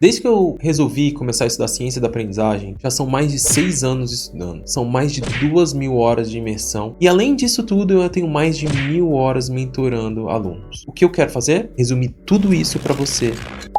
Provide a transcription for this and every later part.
Desde que eu resolvi começar a estudar ciência da aprendizagem, já são mais de 6 anos estudando. São mais de 2.000 horas de imersão. E além disso tudo, eu tenho mais de 1.000 horas mentorando alunos. O que eu quero fazer? Resumir tudo isso para você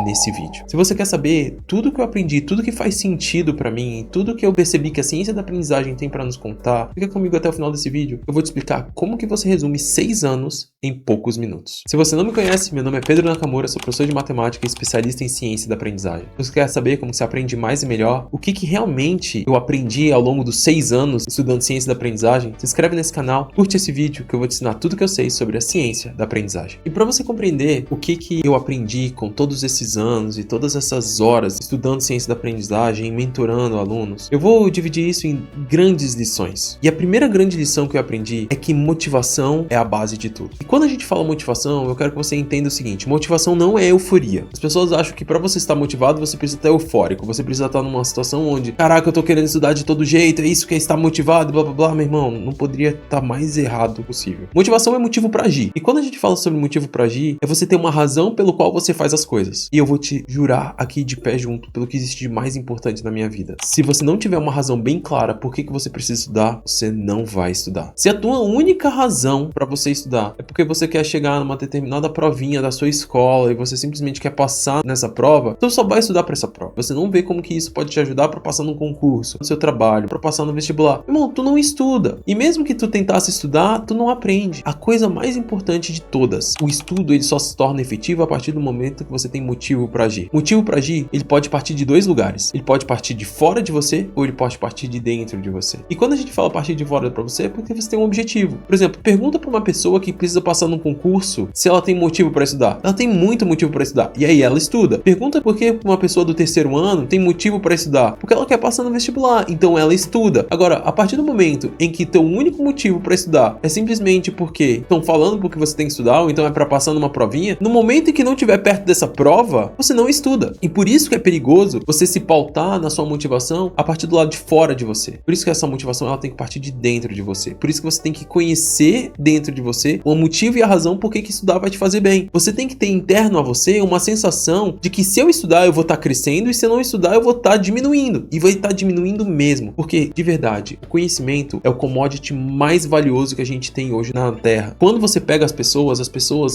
nesse vídeo. Se você quer saber tudo que eu aprendi, tudo que faz sentido para mim, tudo que eu percebi que a ciência da aprendizagem tem para nos contar, fica comigo até o final desse vídeo. Eu vou te explicar como que você resume 6 anos em poucos minutos. Se você não me conhece, meu nome é Pedro Nakamura, sou professor de matemática e especialista em ciência da aprendizagem. Se você quer saber como você aprende mais e melhor, o que realmente eu aprendi ao longo dos 6 anos estudando ciência da aprendizagem, se inscreve nesse canal, curte esse vídeo que eu vou te ensinar tudo que eu sei sobre a ciência da aprendizagem. E para você compreender o que eu aprendi com todos esses anos e todas essas horas estudando ciência da aprendizagem e mentorando alunos, eu vou dividir isso em grandes lições. E a primeira grande lição que eu aprendi é que motivação é a base de tudo. E quando a gente fala motivação, eu quero que você entenda o seguinte: motivação não é euforia. As pessoas acham que para você estar motivado, você precisa estar eufórico, você precisa estar numa situação onde, caraca, eu tô querendo estudar de todo jeito, é isso que é estar motivado, blá blá blá. Meu irmão, não poderia estar mais errado possível. Motivação é motivo para agir. E quando a gente fala sobre motivo para agir, é você ter uma razão pelo qual você faz as coisas. E eu vou te jurar aqui de pé junto pelo que existe de mais importante na minha vida. Se você não tiver uma razão bem clara por que você precisa estudar, você não vai estudar. Se a tua única razão para você estudar é porque você quer chegar numa determinada provinha da sua escola e você simplesmente quer passar nessa prova, então só vai estudar para essa prova. Você não vê como que isso pode te ajudar para passar num concurso, no seu trabalho, para passar no vestibular. Irmão, tu não estuda. E mesmo que tu tentasse estudar, tu não aprende. A coisa mais importante de todas, o estudo, ele só se torna efetivo a partir do momento que você tem motivo para agir. Motivo para agir, ele pode partir de dois lugares. Ele pode partir de fora de você ou ele pode partir de dentro de você. E quando a gente fala partir de fora para você, é porque você tem um objetivo. Por exemplo, pergunta para uma pessoa que precisa passar num concurso se ela tem motivo para estudar. Ela tem muito motivo para estudar. E aí ela estuda. Pergunta por que uma pessoa do terceiro ano tem motivo para estudar. Porque ela quer passar no vestibular. Então ela estuda. Agora, a partir do momento em que teu único motivo para estudar é simplesmente porque estão falando porque você tem que estudar, ou então é para passar numa provinha, no momento em que não estiver perto dessa prova, você não estuda. E por isso que é perigoso você se pautar na sua motivação a partir do lado de fora de você. Por isso que essa motivação ela tem que partir de dentro de você. Por isso que você tem que conhecer dentro de você o motivo e a razão por que estudar vai te fazer bem. Você tem que ter interno a você uma sensação de que se eu estudar eu vou estar crescendo e se eu não estudar eu vou estar diminuindo. E vai estar diminuindo mesmo. Porque, de verdade, o conhecimento é o commodity mais valioso que a gente tem hoje na Terra. Quando você pega as pessoas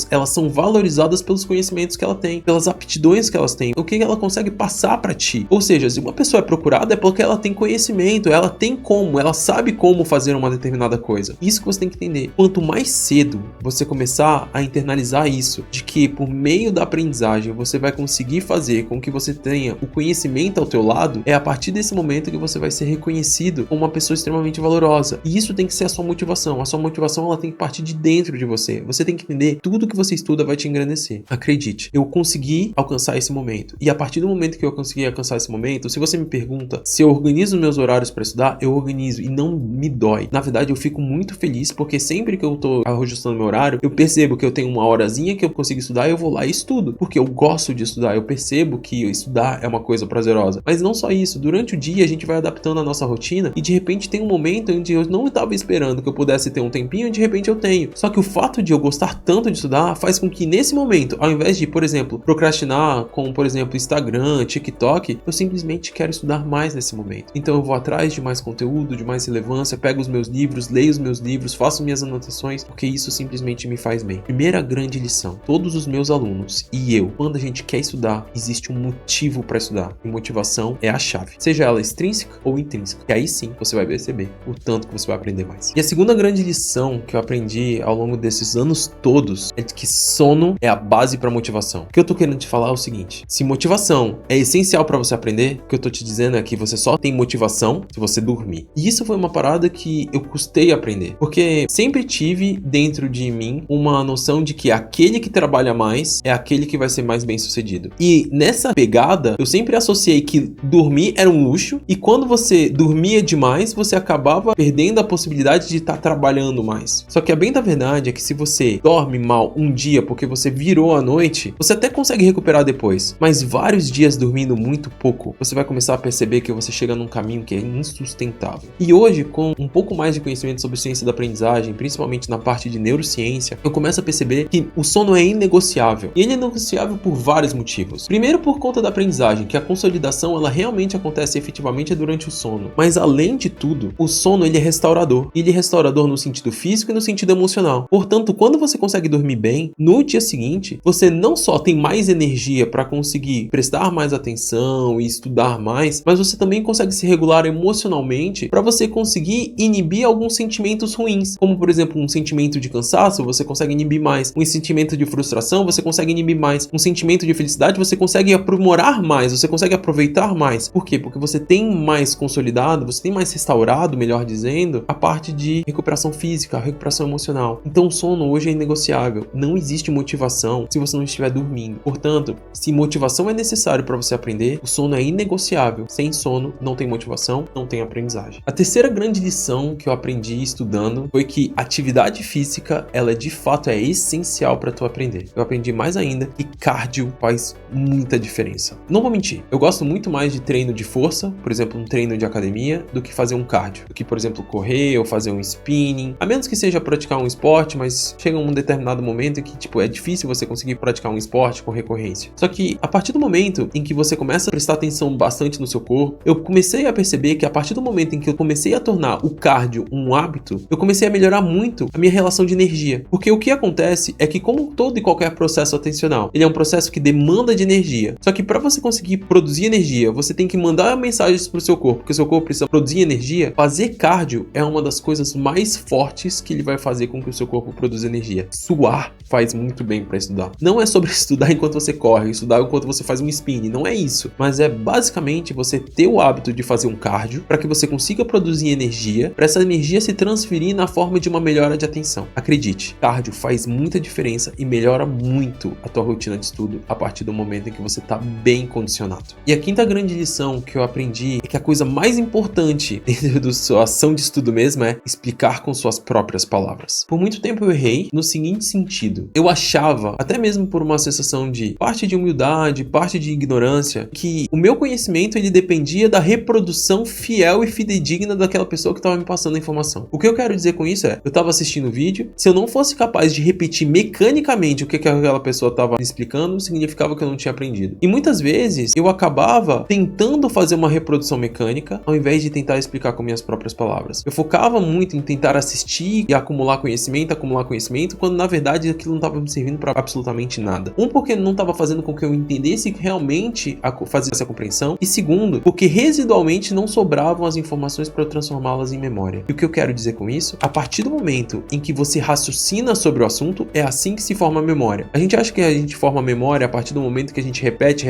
elas são valorizadas pelos conhecimentos que ela tem, pelas aptidões que elas têm, o que ela consegue passar para ti. Ou seja, se uma pessoa é procurada é porque ela tem conhecimento, ela sabe como fazer uma determinada coisa. Isso que você tem que entender. Quanto mais cedo você começar a internalizar isso, de que por meio da aprendizagem você vai conseguir fazer com que você tenha o conhecimento ao teu lado, é a partir desse momento que você vai ser reconhecido como uma pessoa extremamente valorosa. E isso tem que ser a sua motivação. A sua motivação ela tem que partir de dentro de você. Você tem que entender tudo que você estuda vai te engrandecer. Acredite, eu consegui alcançar esse momento. E a partir do momento que eu consegui alcançar esse momento, se você me pergunta se eu organizo meus horários para estudar, eu organizo e não me dói. Na verdade, eu fico muito feliz porque sempre que eu tô ajustando meu horário, eu percebo que eu tenho uma horazinha que eu consigo estudar e eu vou lá e estudo. Porque eu gosto de estudar, eu percebo que estudar é uma coisa prazerosa. Mas não só isso, durante o dia a gente vai adaptando a nossa rotina e de repente tem um momento onde eu não estava esperando que eu pudesse ter um tempinho e de repente eu tenho. Só que o fato de eu gostar tanto de estudar faz com que nesse momento, ao invés de, por exemplo, procrastinar com, por exemplo, Instagram, TikTok, eu simplesmente quero estudar mais nesse momento. Então eu vou atrás de mais conteúdo, de mais relevância, pego os meus livros, leio os meus livros, faço minhas anotações, porque isso simplesmente me faz bem. Primeira grande lição, todos os meus alunos e eu, quando a gente quer estudar, existe um motivo para estudar. E motivação é a chave, seja ela extrínseca ou intrínseca. E aí sim, você vai perceber o tanto que você vai aprender mais. E a segunda grande lição que eu aprendi ao longo desses anos todos é de que sono é a base para motivação. O que eu tô querendo te falar é o seguinte: se motivação é essencial para você aprender, o que eu tô te dizendo é que você só tem motivação se você dormir. E isso foi uma parada que eu custei aprender, porque sempre tive dentro de mim uma noção de que aquele que trabalha mais é aquele que vai ser mais bem sucedido. E nessa pegada, eu sempre associei que dormir era um luxo e quando você dormia demais, você acabava perdendo a possibilidade de estar trabalhando mais. Só que a bem da verdade é que se você dorme mal um dia porque você virou a noite, você até consegue recuperar depois, mas vários dias dormindo muito pouco, você vai começar a perceber que você chega num caminho que é insustentável. E hoje, com um pouco mais de conhecimento sobre ciência da aprendizagem, principalmente na parte de neurociência, eu começo a perceber que o sono é inegociável. E ele é negociável por vários motivos. Primeiro por conta da aprendizagem que a consolidação ela realmente acontece efetivamente durante o sono. Mas além de tudo, o sono ele é restaurador. Ele é restaurador no sentido físico e no sentido emocional. Portanto, quando você consegue dormir bem, no dia seguinte, você não só tem mais energia para conseguir prestar mais atenção e estudar mais, mas você também consegue se regular emocionalmente para você conseguir inibir alguns sentimentos ruins, como por exemplo um sentimento de cansaço, você consegue inibir mais, um sentimento de frustração, você consegue inibir mais, um sentimento de felicidade, você consegue aprimorar mais, você consegue aproveitar mais. Por quê? Porque você tem mais consolidado, você tem mais restaurado, melhor dizendo, a parte de recuperação física, a recuperação emocional. Então o sono hoje é inegociável. Não existe motivação se você não estiver dormindo. Portanto, se motivação é necessário para você aprender, o sono é inegociável. Sem sono, não tem motivação, não tem aprendizagem. A terceira grande lição que eu aprendi estudando foi que atividade física, ela de fato é essencial para tu aprender. Eu aprendi mais ainda que cardio faz muita diferença. Não vou mentir, eu gosto muito mais de treino de força, por exemplo, um treino de academia, do que fazer um cardio. Do que, por exemplo, correr ou fazer um spinning. A menos que seja praticar um esporte, mas chega um determinado momento em que, é difícil você conseguir praticar um esporte com recorrência. Só que, a partir do momento em que você começa a prestar atenção bastante no seu corpo, eu comecei a perceber que a partir do momento em que eu comecei a tornar o cardio um hábito, eu comecei a melhorar muito a minha relação de energia. Porque o que acontece é que, como todo e qualquer processo atencional, ele é um processo que demanda de energia. Só que para você conseguir produzir energia, você tem que mandar mensagens para o seu corpo, porque o seu corpo precisa produzir energia. Fazer cardio é uma das coisas mais fortes que ele vai fazer com que o seu corpo produza energia. Suar faz muito bem para estudar. Não é sobre estudar enquanto você corre, estudar enquanto você faz um spin, não é isso. Mas é basicamente você ter o hábito de fazer um cardio para que você consiga produzir energia, para essa energia se transferir na forma de uma melhora de atenção. Acredite, cardio faz muita diferença e melhora muito a tua rotina de estudo a partir do momento em que você está bem condicionado. E a quinta grande lição que eu aprendi é que a coisa mais importante dentro da sua ação de estudo mesmo é explicar com suas próprias palavras. Por muito tempo eu errei no seguinte sentido. Eu achava, até mesmo por uma sensação de parte de humildade, parte de ignorância, que o meu conhecimento ele dependia da reprodução fiel e fidedigna daquela pessoa que estava me passando a informação. O que eu quero dizer com isso é, eu estava assistindo o vídeo, se eu não fosse capaz de repetir mecanicamente o que aquela pessoa estava me explicando, significava que eu não tinha aprendido. E muitas vezes eu acabava tentando fazer uma reprodução mecânica, ao invés de tentar explicar com minhas próprias palavras. Eu focava muito em tentar assistir e acumular conhecimento, quando na verdade aquilo não estava me servindo para absolutamente nada. Porque não estava fazendo com que eu entendesse realmente fazer essa compreensão, e segundo, porque residualmente não sobravam as informações para eu transformá-las em memória. E o que eu quero dizer com isso? A partir do momento em que você raciocina sobre o assunto, é assim que se forma a memória. A gente acha que a gente forma a memória a partir do momento que a gente repete,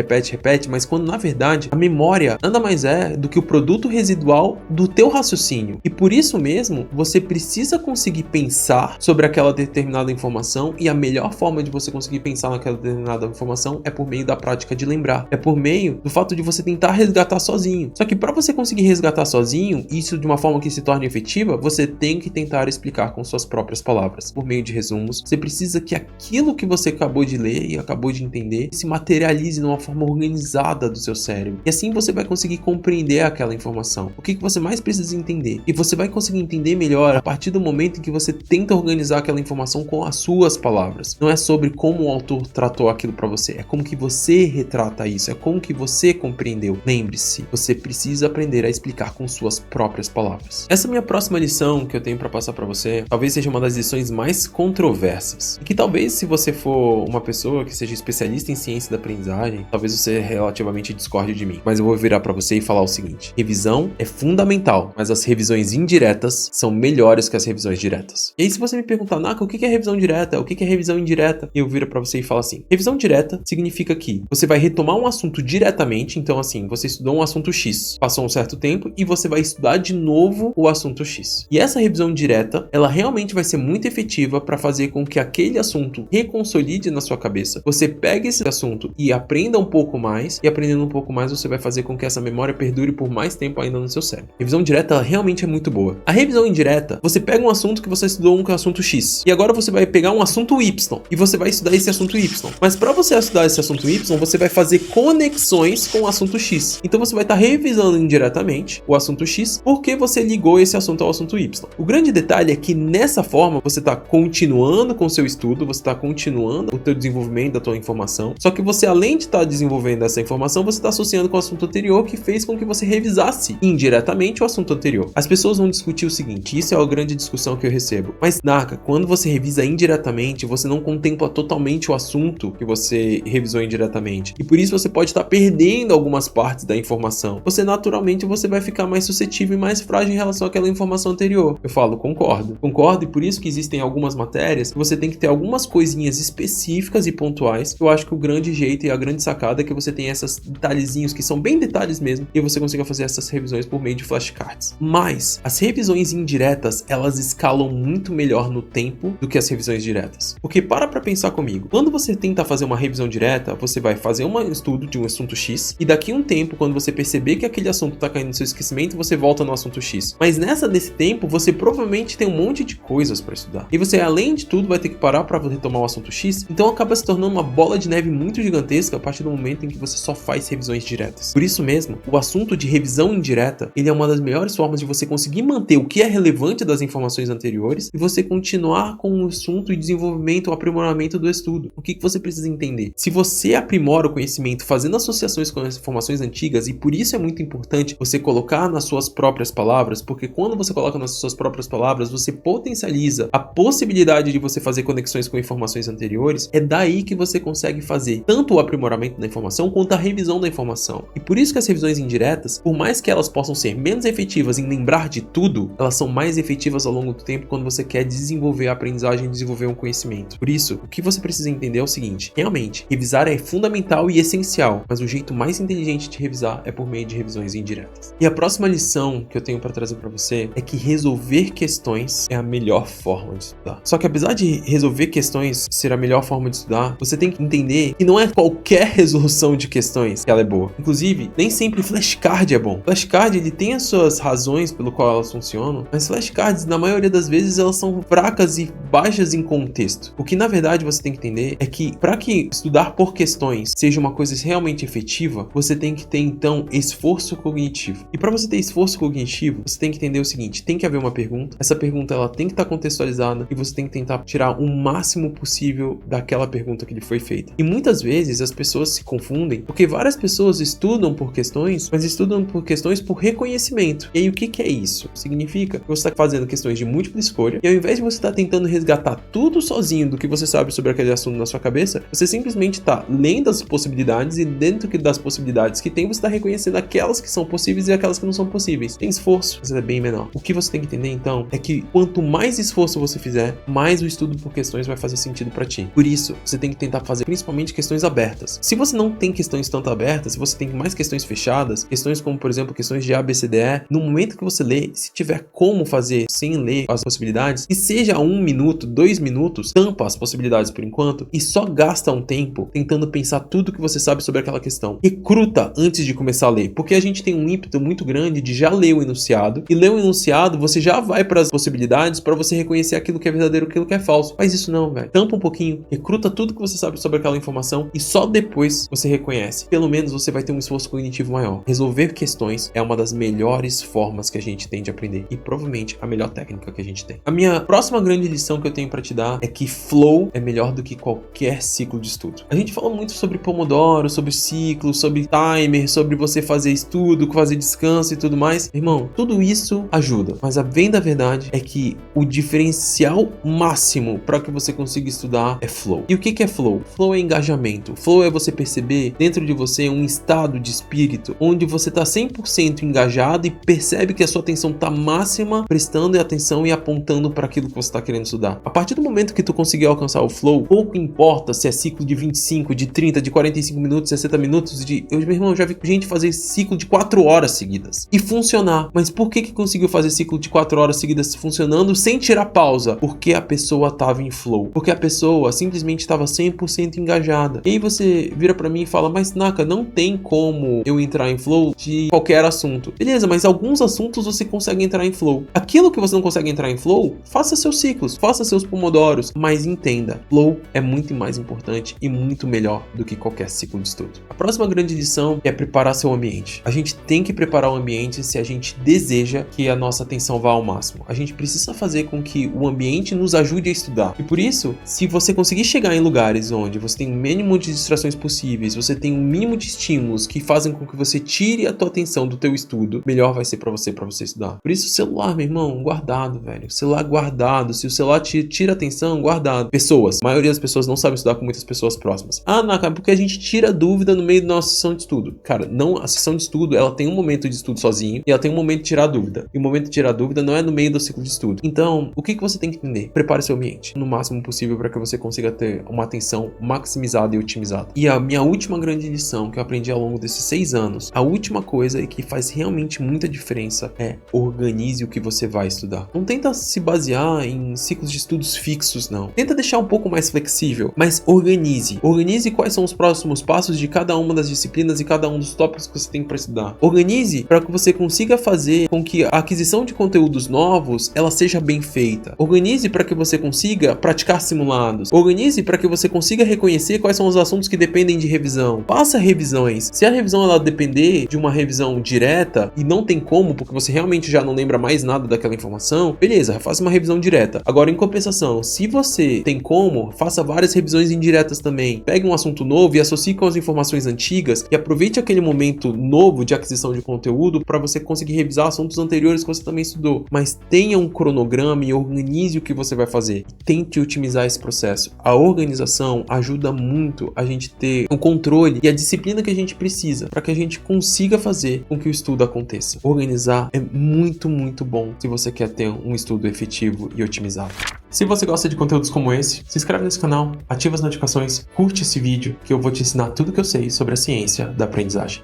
mas quando na verdade a memória nada mais é do que o produto residual do teu raciocínio. E por isso mesmo, você precisa conseguir pensar sobre aquela determinada informação, e a melhor forma de você conseguir pensar naquela determinada informação é por meio da prática de lembrar. É por meio do fato de você tentar resgatar sozinho. Só que para você conseguir resgatar sozinho, isso de uma forma que se torne efetiva, você tem que tentar explicar com suas próprias palavras. Por meio de resumos, você precisa que aquilo que você acabou de ler e acabou de entender se materialize numa forma organizada do seu cérebro. E assim você vai conseguir compreender aquela informação. O que você mais precisa entender. E você vai conseguir entender melhor a partir do momento em que você tenta organizar aquela informação com as suas palavras. Não é sobre como o autor tratou aquilo para você, é como que você retrata isso, é como que você compreendeu. Lembre-se, você precisa aprender a explicar com suas próprias palavras. Essa minha próxima lição que eu tenho para passar para você, talvez seja uma das lições mais controversas. E que talvez, se você for uma pessoa que seja especialista em ciência da aprendizagem, talvez você relativamente discorde de mim. Mas eu vou virar para você e falar o seguinte: revisão é fundamental, mas as revisões indiretas são melhores que as revisões diretas. E aí, se você me perguntar, Naka, o que é revisão direta? O que é revisão indireta? E eu viro para você e falo assim: revisão direta significa que você vai retomar um assunto diretamente. Então, assim, você estudou um assunto X, passou um certo tempo e você vai estudar de novo o assunto X. E essa revisão direta, ela realmente vai ser muito efetiva para fazer com que aquele assunto reconsolide na sua cabeça. Você pega esse assunto e aprenda um pouco mais, e aprendendo um pouco mais, você vai fazer com que essa memória perdure por mais tempo ainda no seu cérebro. Revisão direta, ela realmente é muito boa. A revisão indireta, você pega um assunto que você estudou, que é o assunto X, e agora você vai pegar um assunto Y, e você vai estudar esse assunto Y. Mas para você estudar esse assunto Y, você vai fazer conexões com o assunto X. Então você vai estar revisando indiretamente o assunto X, porque você ligou esse assunto ao assunto Y. O grande detalhe é que nessa forma, você está continuando com o seu estudo, você está continuando o teu desenvolvimento da tua informação, só que você, além de está desenvolvendo essa informação, você está associando com o assunto anterior que fez com que você revisasse indiretamente o assunto anterior. As pessoas vão discutir o seguinte, isso é a grande discussão que eu recebo. Mas, Naka, quando você revisa indiretamente, você não contempla totalmente o assunto que você revisou indiretamente. E por isso você pode estar perdendo algumas partes da informação. Naturalmente você vai ficar mais suscetível e mais frágil em relação àquela informação anterior. Eu falo, concordo. Concordo, e por isso que existem algumas matérias que você tem que ter algumas coisinhas específicas e pontuais. Eu acho que o grande jeito e a grande sacada é que você tem esses detalhezinhos que são bem detalhes mesmo, e você consiga fazer essas revisões por meio de flashcards. Mas as revisões indiretas, elas escalam muito melhor no tempo do que as revisões diretas. Porque para pensar comigo, quando você tenta fazer uma revisão direta, você vai fazer um estudo de um assunto X, e daqui a um tempo, quando você perceber que aquele assunto está caindo no seu esquecimento, você volta no assunto X. Mas nesse tempo, você provavelmente tem um monte de coisas para estudar. E você, além de tudo, vai ter que parar para retomar o assunto X, então acaba se tornando uma bola de neve muito gigantesca a partir do momento em que você só faz revisões diretas. Por isso mesmo, o assunto de revisão indireta, ele é uma das melhores formas de você conseguir manter o que é relevante das informações anteriores e você continuar com o assunto e desenvolvimento, o aprimoramento do estudo. O que você precisa entender? Se você aprimora o conhecimento fazendo associações com as informações antigas, e por isso é muito importante você colocar nas suas próprias palavras, porque quando você coloca nas suas próprias palavras, você potencializa a possibilidade de você fazer conexões com informações anteriores, é daí que você consegue fazer tanto o aprimoramento da informação quanto a revisão da informação. E por isso que as revisões indiretas, por mais que elas possam ser menos efetivas em lembrar de tudo, elas são mais efetivas ao longo do tempo quando você quer desenvolver a aprendizagem e desenvolver um conhecimento. Por isso, o que você precisa entender é o seguinte, realmente, revisar é fundamental e essencial, mas o jeito mais inteligente de revisar é por meio de revisões indiretas. E a próxima lição que eu tenho para trazer para você é que resolver questões é a melhor forma de estudar. Só que apesar de resolver questões ser a melhor forma de estudar, você tem que entender que não é qualquer resolução de questões que ela é boa. Inclusive, nem sempre flashcard é bom. Flashcard, ele tem as suas razões pelo qual elas funcionam, mas flashcards, na maioria das vezes, elas são fracas e baixas em contexto. O que, na verdade, você tem que entender é que, para que estudar por questões seja uma coisa realmente efetiva, você tem que ter, então, esforço cognitivo. E para você ter esforço cognitivo, você tem que entender o seguinte, tem que haver uma pergunta, essa pergunta ela tem que estar contextualizada e você tem que tentar tirar o máximo possível daquela pergunta que lhe foi feita. E muitas vezes as pessoas se confundem, porque várias pessoas estudam por questões, mas estudam por questões por reconhecimento. E aí o que é isso? Significa que você está fazendo questões de múltipla escolha e ao invés de você estar tentando resgatar tudo sozinho do que você sabe sobre aquele assunto na sua cabeça, você simplesmente está lendo as possibilidades e dentro das possibilidades que tem, você está reconhecendo aquelas que são possíveis e aquelas que não são possíveis. Tem esforço, mas é bem menor. O que você tem que entender então é que quanto mais esforço você fizer, mais o estudo por questões vai fazer sentido para ti. Por isso, você tem que tentar fazer principalmente questões abertas. Se você não tem questões tanto abertas, se você tem mais questões fechadas, questões como, por exemplo, questões de A, B, C, D, E, no momento que você lê, se tiver como fazer sem ler as possibilidades, que seja 1 minuto, 2 minutos, tampa as possibilidades por enquanto e só gasta um tempo tentando pensar tudo que você sabe sobre aquela questão. Recruta antes de começar a ler, porque a gente tem um ímpeto muito grande de já ler o enunciado, e ler o enunciado você já vai para as possibilidades para você reconhecer aquilo que é verdadeiro e aquilo que é falso. Faz isso não, velho. Tampa um pouquinho, recruta tudo que você sabe sobre aquela informação e só depois você reconhece. Pelo menos você vai ter um esforço cognitivo maior. Resolver questões é uma das melhores formas que a gente tem de aprender e provavelmente a melhor técnica que a gente tem. A minha próxima grande lição que eu tenho para te dar é que flow é melhor do que qualquer ciclo de estudo. A gente fala muito sobre Pomodoro, sobre ciclo, sobre timer, sobre você fazer estudo, fazer descanso e tudo mais. Irmão, tudo isso ajuda, mas a bem da verdade é que o diferencial máximo para que você consiga estudar é flow. E o que é flow? Flow é engajamento. Flow é você perceber dentro de você um estado de espírito onde você está 100% engajado e percebe que a sua atenção está máxima, prestando atenção e apontando para aquilo que você está querendo estudar. A partir do momento que tu conseguir alcançar o flow, pouco importa se é ciclo de 25, de 30, de 45 minutos, 60 minutos, meu irmão, eu já vi gente fazer ciclo de 4 horas seguidas e funcionar. Mas por que conseguiu fazer ciclo de 4 horas seguidas funcionando sem tirar pausa? Porque a pessoa estava em flow. Porque a pessoa simplesmente estava 100% engajada. E aí você vira pra mim e fala, mas Naka, não tem como eu entrar em flow de qualquer assunto. Beleza, mas alguns assuntos você consegue entrar em flow. Aquilo que você não consegue entrar em flow, faça seus ciclos, faça seus pomodoros, mas entenda, flow é muito mais importante e muito melhor do que qualquer ciclo de estudo. A próxima grande lição é preparar seu ambiente. A gente tem que preparar o ambiente se a gente deseja que a nossa atenção vá ao máximo. A gente precisa fazer com que o ambiente nos ajude a estudar. E por isso, se você conseguir chegar em lugares onde você tem um mínimo de distrações possíveis, você tem um mínimo de estímulos que fazem com que você tire a tua atenção do teu estudo, melhor vai ser pra você estudar. Por isso, o celular, meu irmão, guardado, velho. O celular guardado. Se o celular te tira a atenção, guardado. Pessoas. A maioria das pessoas não sabe estudar com muitas pessoas próximas. Ah, não, cara, porque a gente tira dúvida no meio da nossa sessão de estudo. Cara, não, a sessão de estudo, ela tem um momento de estudo sozinho e ela tem um momento de tirar dúvida. E o momento de tirar dúvida não é no meio do ciclo de estudo. Então, o que você tem que entender? Prepare seu ambiente no máximo possível para que você consiga ter uma atenção maximizada e otimizada. E a minha última grande lição que eu aprendi ao longo desses 6 anos, a última coisa e que faz realmente muita diferença é organize o que você vai estudar. Não tenta se basear em ciclos de estudos fixos, não. Tenta deixar um pouco mais flexível, mas organize. Organize quais são os próximos passos de cada uma das disciplinas e cada um dos tópicos que você tem para estudar. Organize para que você consiga fazer com que a aquisição de conteúdos novos ela seja bem feita. Organize para que você consiga praticar simulados. Organize para que você consiga reconhecer quais são os assuntos que dependem de revisão. Faça revisões. Se a revisão ela depender de uma revisão direta e não tem como, porque você realmente já não lembra mais nada daquela informação, beleza, faça uma revisão direta. Agora, em compensação, se você tem como, faça várias revisões indiretas também. Pegue um assunto novo e associe com as informações antigas e aproveite aquele momento novo de aquisição de conteúdo para você conseguir revisar assuntos anteriores que você também estudou. Mas tenha um cronograma e organize o que você vai fazer. Tente otimizar esse processo. A organização ajuda muito a gente ter o controle e a disciplina que a gente precisa para que a gente consiga fazer com que o estudo aconteça. Organizar é muito, muito bom se você quer ter um estudo efetivo e otimizado. Se você gosta de conteúdos como esse, se inscreve nesse canal, ativa as notificações, curte esse vídeo que eu vou te ensinar tudo que eu sei sobre a ciência da aprendizagem.